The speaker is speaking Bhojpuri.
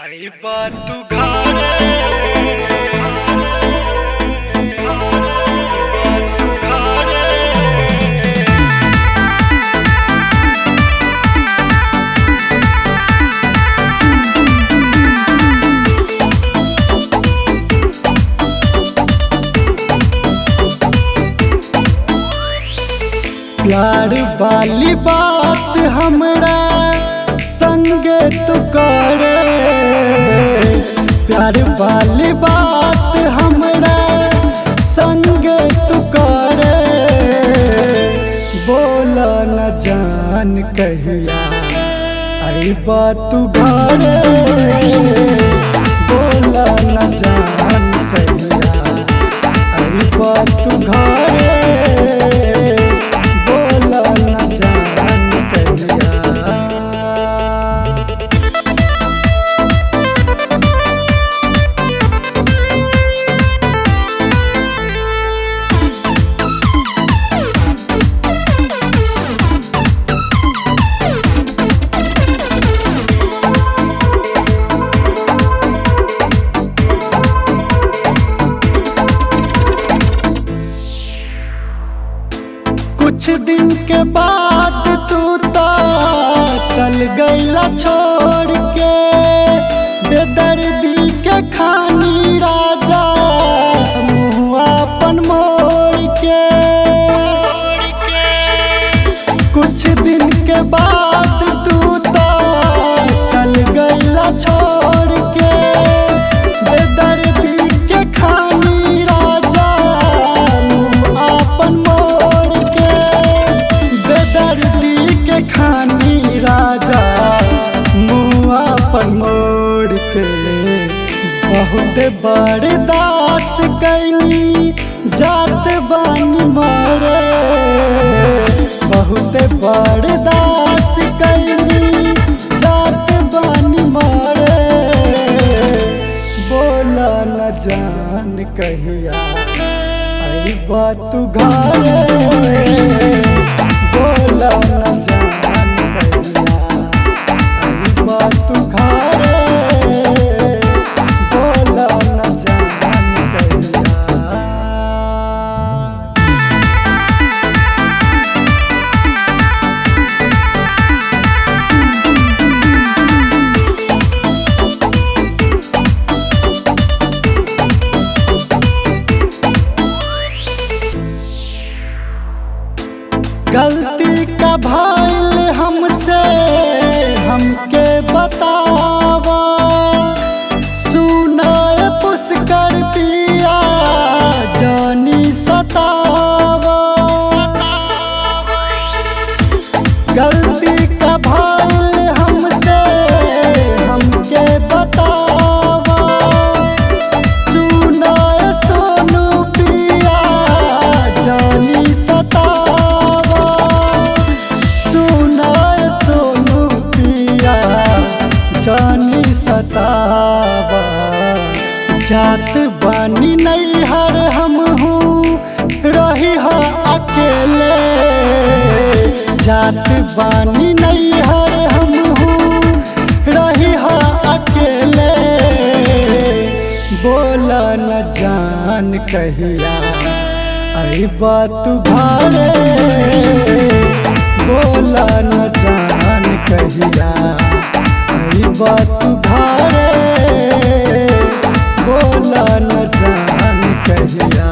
आई बात तू घरे प्यार वाली बात हमरा संगे तू करे। प्यार वाली बात हमरा संगे तू करे। बोला न जान कहिया आई बात तू घरे। बोला न जान कहिया आई बात तू घरे। कुछ दिन के बाद तू तो चल गईला छोड़ के। बेदर्दी के खानी राजा मुँह अपन मोड़ के। कुछ दिन के बाद तू तो चल गईला छोड़ के। बेदर्दी के खानी राजा मुँह अपन मोड़ के। बेदर्दी के खानी राजा मुँह अपन मोड़ के। बहुत बर्दास कैनी जात बानी मारे। बहुत बर्दास कैनी जात बानी मारे। बोला न जान कहिया आई बात तू घरे। बोला न जान कहिया आई बात तू घरे। बोला न जान कहिया। गलती का भइल हमसे हमके बतावा। सुनाए पुष्कर पिया जानी सतावा। गलती का भइल हमसे हमके बतावा। सुनाए सोनू पिया जानी सतावा। जानी सतावा। जात बानी नैहर हम हूँ रही हा अकेले। जात बानी नैहर हम हूँ रही हा अकेले। बोला न जान कहिया आई बात तू घरे। बोला न जान कहिया आई बात तू घरे। बोला न जान कहिया।